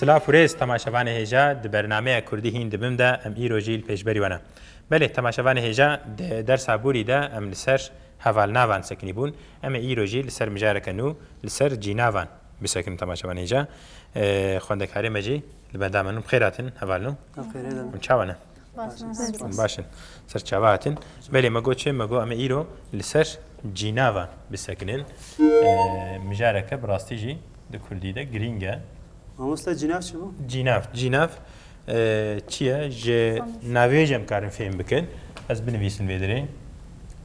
سلاف و ریز تماشاوان هێژا di bernameya Kurdî hîn dibim de em îro jî pêşberî wana. Belê temaşavan hêja dersa borî de em li ser hevalnavan sekinî bûn. Em ê îro jî li ser mijareke nû li ser cînavan bisekin temaşavan hêja. Xwendekarê me jî li benda min xêr hatin hevalnû. Çawa ne? Başin. Ser çawa hatin. Belê me got çê me got em ê îro li ser cînavan bisekinin. Mijareke bi rastî jî di Kurdî de girîng e. Mamosta cinav çi bu? Cînav çi ye ji navê em karin fêm bikin. Ez binivîsim vê derê.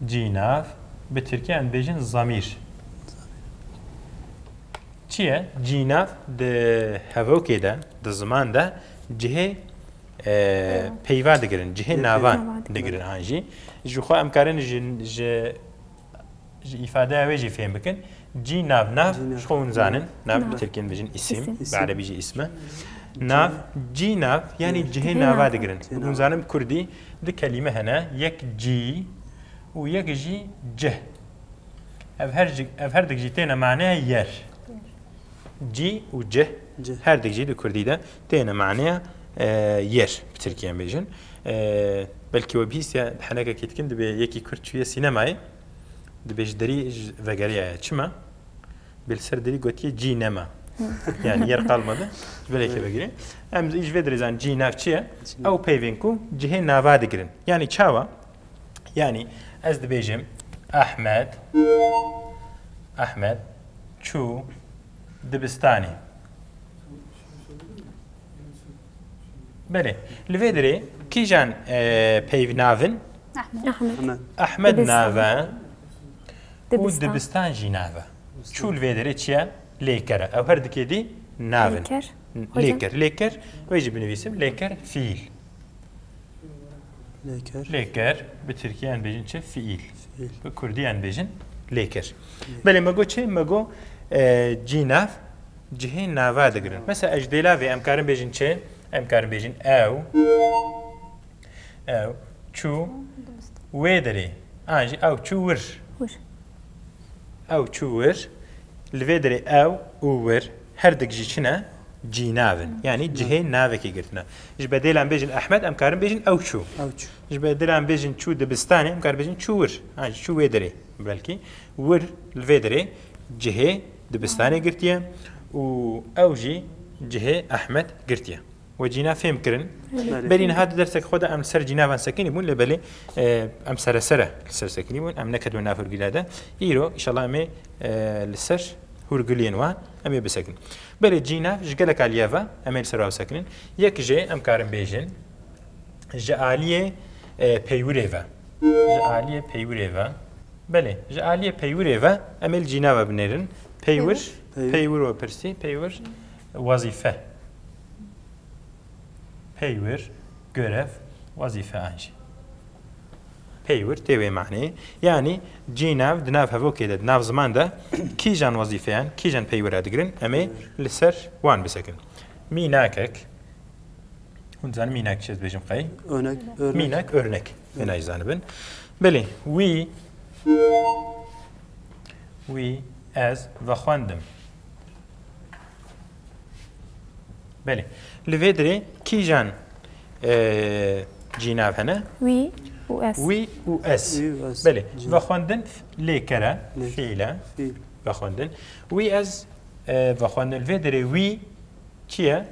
Cînav bi Tirkiye em bêjin zamîr. Çi ye? Cînav di hevokê de, di ziman de cihê peyva digirin, cihê navan digirin an jî. Ji xwe em karin ji îfadeya wê jî fêm bikin. Cînav nav ji xwe hûn zanin. Nav bi Tirkiye bêjin îsim, bi Erebî jî îsme. Nav, cînav yani cihê nava digirin. Hûn zanin bi Kurdî di kelîme hene yek cî û yek jî cih. Ev her dik jî têne maneya yer. Cî û cih her dik jî di Kurdî de têne maneya yer bi Tirkiye bêjin. Belkî we bîstiya henekekî dikin dibe yekî Kurd çûye sînemayê dibe ji derî vegeriya çima bil ser derî gotiye cînema. Yani yer kalmadı. Böyle vegere. Em iş vedrizan cînav çi ye? Ew peyvên ku cihê nava digirin. Yani çawa? Yani ez dibêjim Ahmed çû dibistanê. Belê. Li vê derê kîjan peyv navin? Ahmed nava û dibistan jî nava. Çû li vê derê çi ye? Lêker. Ew her dikê dî navin. Lêker. Wê jî binivîsim. Lêker fiil. Lêker bi Tirkiye bêjin çi? Fiil. Bi Kurdî bêjin lêker. Belê me got çi? Me got cînav cihê nava digirin. Mesela ez dêla vê em karin bêjin çi? Em karin bêjin ew çû wê derê. An jî ew çû wir. Ew çû wir. Li vê derê ew û wir her dik jî çi ne? Cînavin. Yani cihê navekê girtine. Ji bedêlan bêjin Ahmed em karin bêjin ew çû. Ji bedêlan bêjin çû dibistanê em karin bêjin çû wir. An jî çû wê derê belkî. Wir li vê derê cihê dibistanê girtiye û ew jî cihê Ahmed girtiye. We cînav fêm kirin. Berî niha dersek xwe de em ser cînavan sekinî bûn li belê em seresere li ser sekinî bûn. Em nekedin nav hûrgîla de. Îro îşallah em ê li ser hûrgiliyên wan em ê bisekin. Belê cînav ji gelek aliyê ve em ê li ser wa sekinin. Yek jê em karin bêjin ji aliyê peywirê ve. Ji aliyê peywirê ve. Belê, ji aliyê peywirê ve em ê li cînava binêrin. Peywir we pirsî, peywir wazîfe. Peywir, görev, vazife an jî. Peywir tê wê maneyê. Yani cînav di nav hevokê de, di nav ziman de kîjan wazîfeyan, kîjan peywira digirin em ê li ser wan bisekin. Mînakek, hûn zanin mînak çi ez bêjim qey? Mînak, örnek. Hêna jî zanibin. Belê, wî ez vexwendim. Belê. Li vê derê kîjan cînav hene? Wî û ez. Belê. Vexwendin lêkere, fiîle. Vexwendin. Wî ez vexwendin. Li vê derê wî çi ye?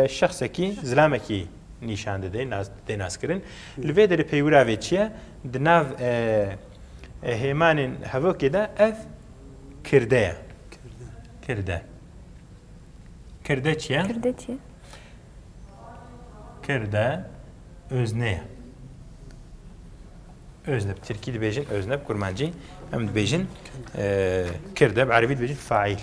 Şexsekî, zilamekî nîşan dide, dê naskirin. Li vê derê peywira vê çi ye? Di nav hêmanên hevokê de ev kirde ye. Kirde çi ye? Kirde özne ye. Özne. Tirkî dibêjin özne, bi kurmancî em dibêjin kirde, bi Erebî dibêjin faîl.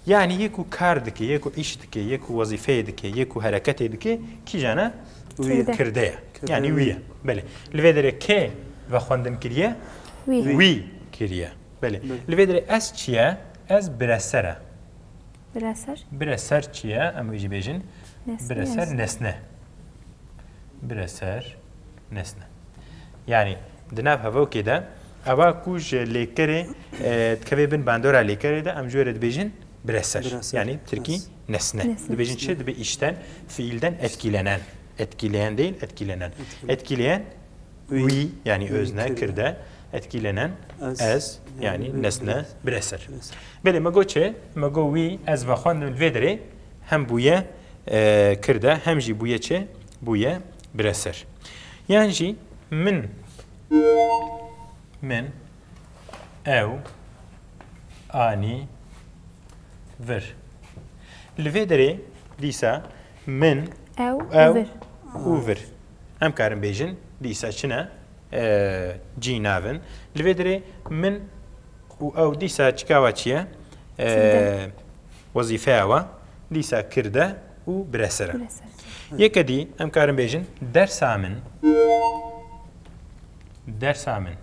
Yani yekû kar dike, yekû îş dike, yekû wazîfeyê dike, yekû hereketê dike, kîjan e? Kirde ye. Yani wî ye. Belê. Li vê derê kê vexwendin kiriye? Wî kiriye. Belê. Li vê derê ez çi ye? Ez bireser e. Bireser çi ye? Em wî jî bêjin bireser nesne. Bireser nesne. Yani di nav hevokê de ewa ku ji lêkerê dikeve bin bandora lêkerê de em ji wê re dibêjin Bireser. Bireser, Yani Türkiye yes. nesne. Dibêjin çi dibe işten, fiilden etkilenen. Etkileyen değil, etkilenen. Etkileyen we yani özne, kirde. Etkilenen ez yani nesne, bireser. Beli me goçe, me go we ez ve xwendin vedere hem buye kirde hem jî buye çe buye bireser. Yani jî min ew ani vir. Li vê derê dîsa min ew û vir. Em karin bêjin dîsa çine cî navin. Li vê derê min û ew dîsa çikawa çi ye? Wezîfeya we dîsa kirde û bireser e. Yeke dî em karin bêjin dersa min. Dersa min.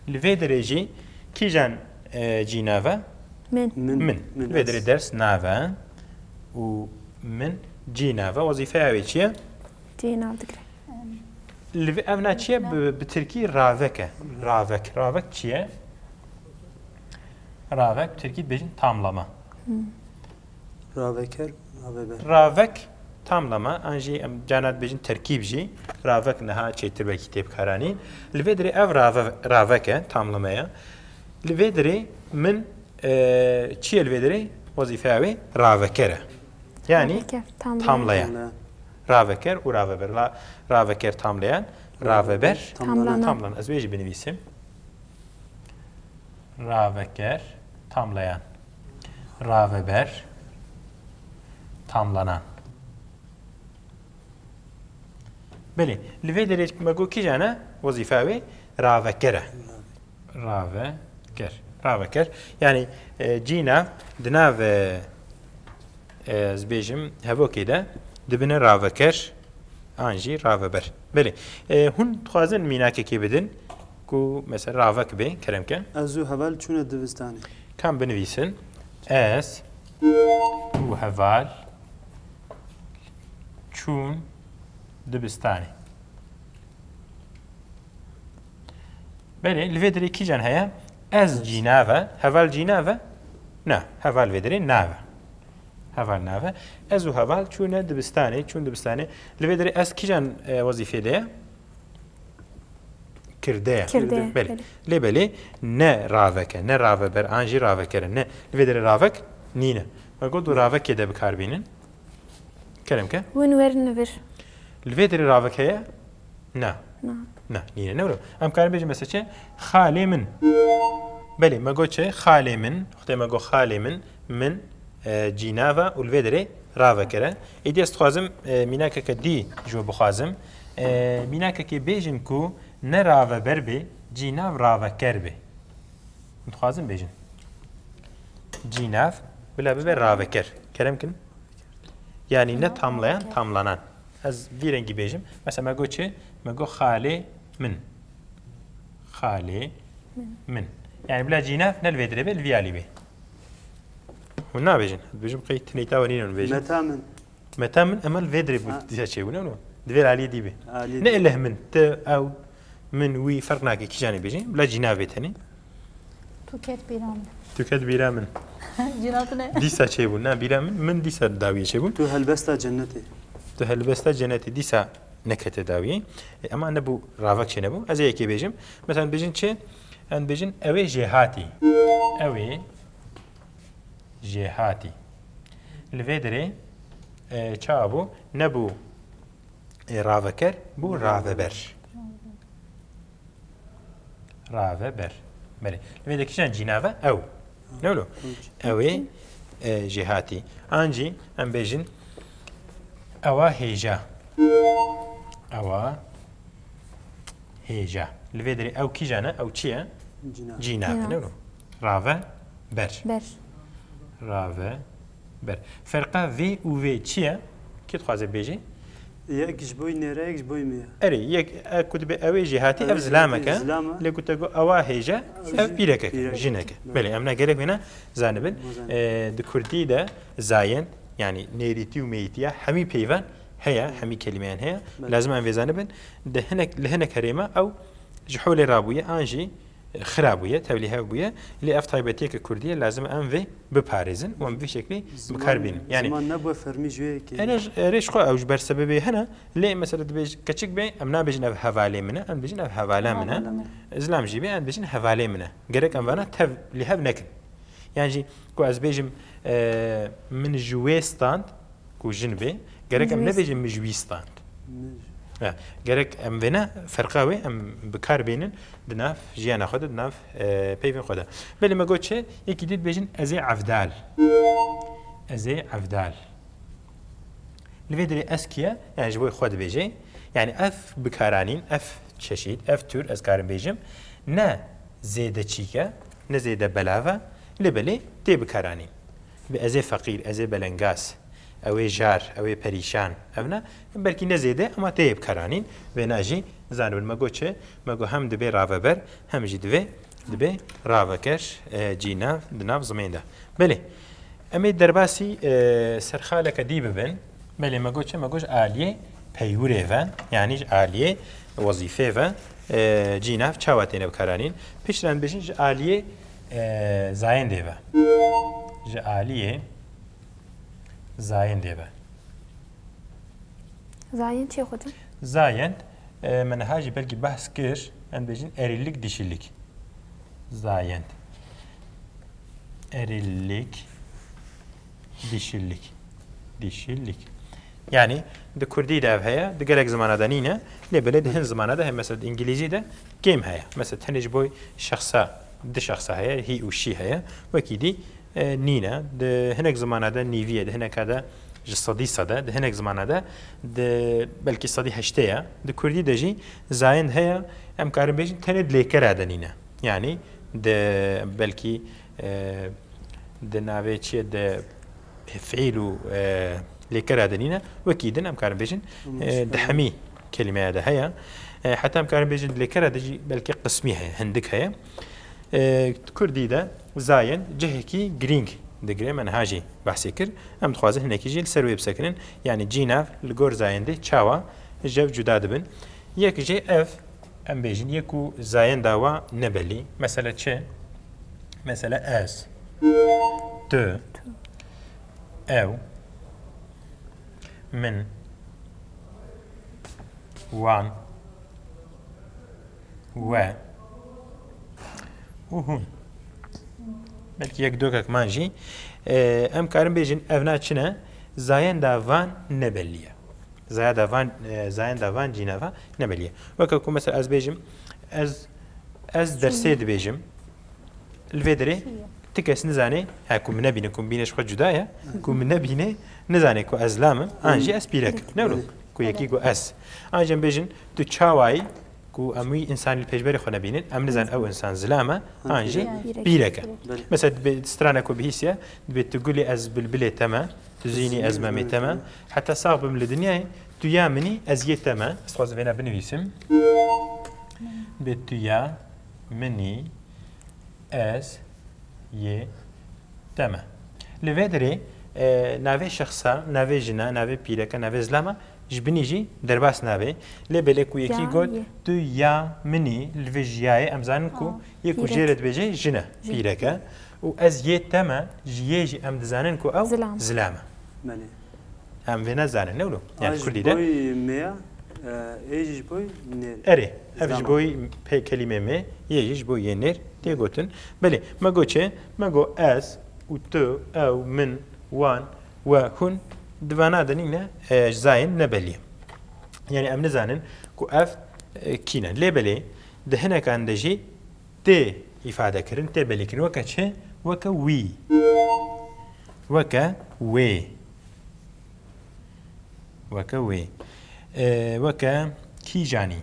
Li vê derê jî kîjan cî nave? Min. Li vê derê ders nave û min cî nave. Wezîfeya wê çi ye? cî nav digre. Ev ne çi ye? Bi Tirkî ravek e. Ravek çi ye? Ravek Tirkî dibêjin tamlama. Raveker, raveber. Ravek tamlama. An jî em cana dibêjin terkîb jî. Ravek niha çêtir vekî têbkaranî. Li vê derê ev ravek e tamlamaya. Li vê derê min çi ye li vê derê? Wezîfeya wê raveker e. Yani tamlayan. Raveker û raveber. Raveker tamlayan. Raveber tamlanan. Ez vê jî binivîsim. Raveker tamlayan. Raveber tamlanan. Belê, li vê derê me got kîjan e? Wezîfa wê raveker e. Raveker. Yani cîna di nav ez bêjim hevokê de dibine raveker an jî raveber. Belê. Hûn dixwazin mînakekê bidin ku mesela ravek bê keremke. Ez û heval çûne dibistanê. Kam binivîsin. Ez û heval çûn dibistanê. Belê, li vê derê kîjan heye? Ez cî nave, heval cî nave? Na, heval vê derê nave. Heval nave. Ez û heval çûne dibistanê, çûn dibistanê. Li vê derê ez kîjan wezîfê de ye? Kirde. Belê. Lê belê ne raveke, ne raveber, an jî ravekere, ne. Li vê derê ravek nîne. Ve got û ravekê de bikarbînin. Keremke? Win werin nivir. Li vê derê ravek heye? Na. Nîne ne wilo. Em karin bêjin mesela çi? Xalê min. Belê, me got çi? Xalê min. Xwedê me got xalê min cî nave û li vê derê ravekere. Êdî ez dixwazim mînakeke dî ji we bixwazim. Mînakekê bêjin ku ne raveber bê, cî nav raveker bê. Dixwazim bêjin. Cî nav bila bibe raveker. Keremkin? Yani ne tamlayan, tamlanan. Ez vî rengî bêjim. Mesela me got çi? Me got xalê min. Xalê min. Yani bila cî nav ne li vê derê bê, li vî alî bê. Hûn nabêjin. Dibêjim qey tinêta we nîne hûn bêjin. Meta min. Meta min em li vê derê dîsa çêbûne wilo. Divê alî dî bê. Ne eleh min, te, ew, min, wî ferq nake kîjanê bêjin. Bila cî navê tenê. Tu ket bîra min. Tu ket bîra min. Cînat ne? Dîsa çêbû. Na bîra min dîsa dawiyê çêbû. Tu helbesta cennetê. Tu helbesta cennetê dîsa nekete dawiyê. Ama nebû ravek çê nebû. Ez ê yekê bêjim. Mesela bêjin çi? Em bêjin ew ê jê hatî. Ew ê jê hatî. Li vê derê çawa bû? Nebû raveker, bû raveber. Raveber. Belê. Li vê de kîjan cî nave? Ew. Ne wilo? Ew ê jê hatî. An jî em bêjin ewa hêja. Ewa hêja. Li vê derê ew kîjan e? Ew çi ye? Cî nave. Ne wilo? Raveber. Raveber. Ferqa vê û vê çi ye? Kê dixwaze bêjî? Yek ji boî nêre, yek ji boî me ye. Erê, yek ku dibe ew ê jî hatî, ev zilamek e. Lê ku te got ewa hêje, ev pîrekek e, jinek e. Belê, em ne gerek wêne zanibin. Di Kurdî de zayen, yani nêrîtî û meyîtiya hemî peyvan heye, hemî kelimeyan heye. Lazim em vê zanibin. Li hinek herême ew ji holê rabûye an jî خرابویە تەولی هەبووە لێ ئەف تایبەتێکە کوردیە لازم ئەم vê بپارێزن و ئەم vê شکلی بکاربین یعنی زمان نبووە فەرمی ژوەیەکی ێش خۆ ئەوش بەرسەبەبێ هەنە لێ مەسەلە دەبێت کەچک بێ ئەم نابێژن ئەف هەڤالێ منە ئەم بێژن ئەف هەڤالە منە ئزلامژی بێ ئەم بێژن هەڤالێ منە گەرەک ئەموانە تەv لێ هەب نەکن یانجی کو ئەس بێژم من ژوێستاند کو ژن بێ گەرەک ئەم نەبێژم مژویستاند گەرەک ئەم وێنە فەرقاوێ ئەم بکاربێنن دناف ژیانە خۆدا دناف پێیێن خۆدا بەێ مەگۆ چێ یەکی دیت بێژن ئەزێ عەفدال ئەزێ عەفدال لەوێ دەرێ ئەسکیە یانژ بۆی خۆ دەبێژێ یعنی ئەف بکارانین ئەف چەشید ئەف تور ئەس کارم بێژم نە زێدە چیکە نە زێدە بەلاوە لێ بەلێ تێ بکارانین بە ئەزێ فەقیر ئەزێ بەلەنگاس ئەوەی ژار ئەوەی پەریشان ئەوە بەرکی نەزێدە ئەمە تێ بکارانین وێ ناژی زانون مەگۆ چێ مەگۆ هەم دەبێ ڕاوەبەر هەمژی دەبێ ڕاوەکەش جیناف دناف زمێندا بەێ ئەمێ دەرباسی سەرخالەکە دی ببن بەێ مەگۆ چێ مەگۆش ئالیێ پەیورێڤە یانیش ئالیێ وەزیفێڤە جیناف چاواتێنە بکارانین پێشران بێژین ژ ئالیێ زایەن دێبە ژ ئالیێ زایەن دێبە زایەن چێ خۆتن زایەن منەهاژی بەرگی بەس کرد ئەم بێژین ئەریلیک دیشیلیک زایەن ئەریلیک دیشیلیک یعنی د کوردیدا هەیە دگەلێک زمانەدا نینە لێ بەلێ هەن زمانەدا هەیە مەسەد ئینگلیزیدا گێم هەیە مەسەد هەنێش بۆی شخصا د شخصا هەیە هی و شی هەیە وەکی دی نینە هەنێک زمانەدا نیڤە هەنێکادا ji sedî sede di hinek zimana de belkî sedî heştەیە di Kurdî de jî zayend heye em karin bêjin tenê lêkera de nîne yanî de belkî di navê çi ye de fiîl û lêkera de nîne wekî din em karin bêjin di hemî kelimeya de heye heta em karin bêjin lêkera de jî belkî qismî heye hindik heye Kurdî de zayend cihekî girîng دەگرێ منهاژی باسی کرد ئەم دخوازە هەنێکی ژیل سەر وێ بسەکردن یعنی جیناف لە گۆر زایەندەی چاوە ژەف جودا دەبن یەکژێ ئەف ئەم بێژین یەک و زایەنداوە نەبەلی مەسەلە چێ مەسەلە ئەس تۆ ئەو من وان وە و هون بەلکی یەک دۆکێکمانژی ئەم کارم بێژین ئەڤنا چنە زایەنداوان نەبەلیە زایەنداوان جیناڤە نەبەلیە وەکەکو مەسەر ئەس بێژم ئەس دەرسێ دەبێژم لێ دەرێ تکەس نزانێ هەکو من نەبینە کوم بینەش خۆ جودایە کو من نەبینێ نزانێت کو ئەزلامم ئانژی ئەس پیرەکە نەورۆ کو یەکی گۆ ئەس ئاژەم بێژن تو چاوایی کو ئەمووی ئینسانی پێشبەری خۆ نەبینن ئەم نزان ئەو ئینسان زلامە ئانژی بیرەکە مەسەر سترانە کۆ بهیسە دەبێت تو گولی ئەز بلبلێ تەمە تو زینی ئەزمەمێ تەمە حتا ساغ بم لە دنیای تو یا منی ئەزیە تەمە سخوازە وێنە بنویسم بێت تو یا منی ئەز یێ تەمە لەوێ دەرێ ناوێ شخصا ناوێ ژنە ناوێ پیرەکە ناوێ زلامە ji binî jî derbas nabê lê belê ku yekî got tu ya minî li vê jiyayê em zanin ku yê ku jê re dibêje jin e pîreke û ez yê te me ji yê jî em dizanin ku ew zilam e em vê nezanin ne yani Kurdî de erê ev ji bo pê kelîmê me yê jî ji bo yê nêr tê gotin belê me got çê me got ez û tu ew min wan we hûn divana denîne zayên nebeliye yani em nizanin ku ev kîne lê belê di hinekan de jî tê îfade kirin tê belêkirin weke çi weke wî weke wê weke wê weke kîjanî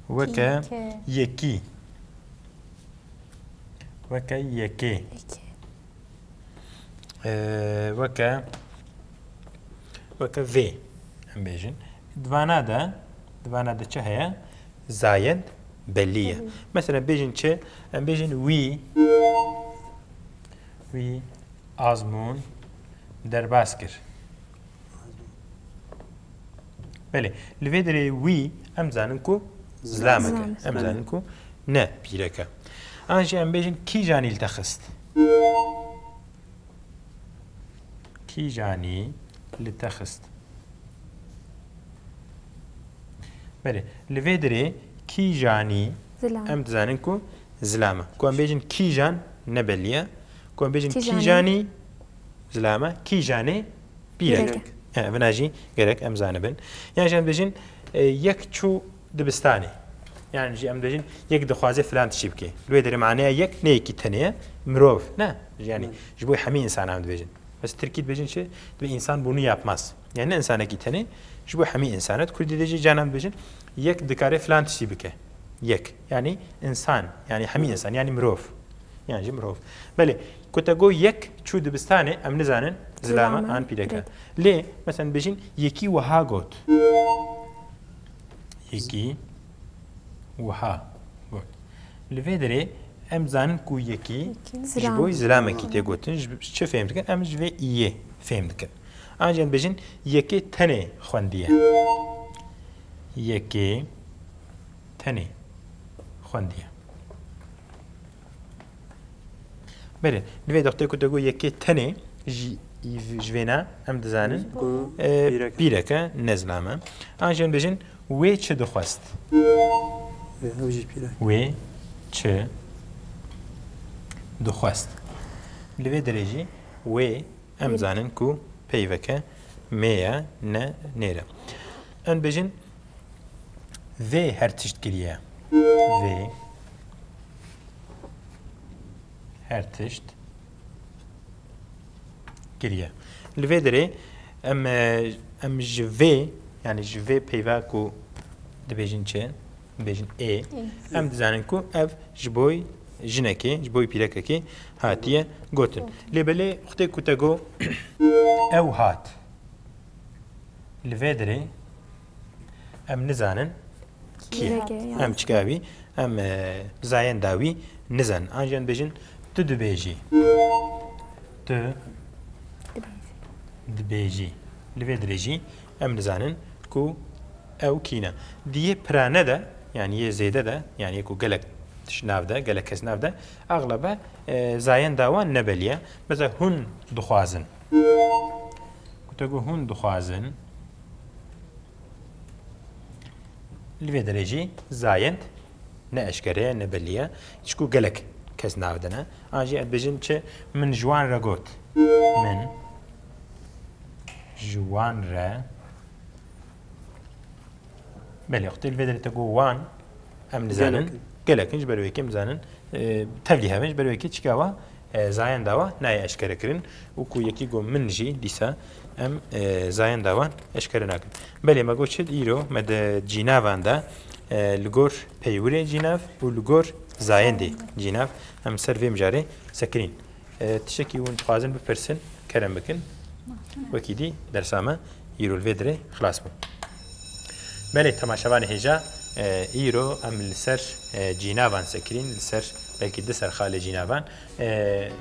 weke yekî weke yekê وەکە vê ئەم بێژن divana de çi heye zayend belliye mesela bêjin çi em bêjin wî azmûn derbas kir belê li vê derê wî em zanin ku زلامەکە ئەم زانین و نە پیرەکە ئاژی ئەم بێژین کیژانی لتەخست کیژانی لتەخست بەێ لەوێ دەرێ کیژانی ئەم دەزانن و زلامە کوان بێژین کیژان نەبەلیە کوان بێژین کیژانی زلامە کیژانێ پیرەکە بناژی گەرەک ئەم زانە بن یانژیان بێژین یەک چوو دبستانی یانژی ئەم دەژین یەک دەخوازێ فلان تشی بکەی لێ دەرەمانەیە یەک نەیەکی تەنەیە مرۆڤ نا ژیانی ji بۆی هەمی ئینسان ئەم دەبێژن بەس ترکیت بێژین چێ دوێ ئینسان بوونی یاپماس یان نە ئینسانێکی تەنێ ji بۆ هەمی ئینسانەت کوردی دەژی جانان بێژن یەک دکارێ فلان تشی بکە یەک ینی ئینسان ینی هەمی ئینسان ینی مرۆڤ یانژی مرۆڤ بەێ کۆتەگۆ یەک چوو دبستانێ ئەم نزانن زلامە ئان پیرەکە لێ مەسەن بێژین یەکی وەها گوت یەکی وەها گوت لەوێ دەرێ ئەم زانن و یەکی ji بۆی زلامێکی تێگوتن چه فێم دکەن ئەم ji vê ئیە فێم دکەن ئاژیان بێژین یەکێ تەنێ خوەندیە یەکێ تەنێ خوەندیە بەێ لەوێ دەختێ کوتەگو یەکێ تەنێ ژێنا ئەم دەزانن پیرەکە نەزلامە ئاژیان بێژین وێ چ دەخواست وێ چ دەخواست لەوێ دەرێژی وێ ئەم زانن و پەیوەکە مێە نە نێرە ئەم بێژین vê her tişt kiriye vê her tişt kiriye li vê derê em ji vê yani ji vê peyva ku dibêjin çi dibêjin ê em dizanin ku ev ji boy jinekê ji boy pîrekekê hatiye gotin lêbelê xutê ku te got ew hat li vê derê em nizanin ئەم چکاوی ئەم زایەن داوی نزان ئاژیان بێژین تو دبێژی تو دبێژی لەوێ درێژی ئەم نزانن و ئەو کینە دیە پرانەدا یان یە زێدەدا یان یەک و گەلک تش ناودا گەلک کەس ناودا ئاغڵەبە زایەن داوان نەبەلیە بەزە هون دخوازن کوتەگو هون دخوازن لێ دەرێژی زایەند نە ئەشکەرەیە نەبەلیە چکو گەلک کەس ناودەنە ئاژی ئەدبێژن چێ من ژوان ڕەگۆت من ژوان ڕە بەێ قوتێ لێ دەرێتە گۆ وان ئەم نزانن گەلەکەنج بەروەیەکی بزانن تەولی هەمەش بەروەیەکی چکاوە زایەن داوە نایە ئەشکەرەکردن وکو یەکی گۆ منژی دیسا ئەم زایەن داوان ئەشکەرە ناکەن بەێ مەگۆ چێت ئیرۆ مەدە جیناواندا لەگۆر پەیورێ جیناف و لەگۆر زایەندێ جیناف ئەم سەر vê mijarê sekinîn tişekî hûn dixwazin bipirsin kerem bikin wekî dî dersa me îro li vê dirê xilas bû belê temaşevanê hêja îro em li ser cînavan sekirîn li ser belkî di ser xalê cînavan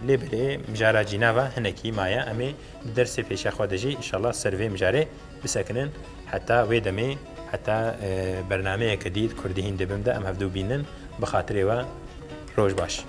lê birê mijara cînava hinekî maye em ê dersê pêşa xwe de jî inşallah ser vê mijarê bisekinin heta wê demê heta bernameyeke dît Kurdî hîn dibim de em hevdû bînin bi xatirê we roj baş.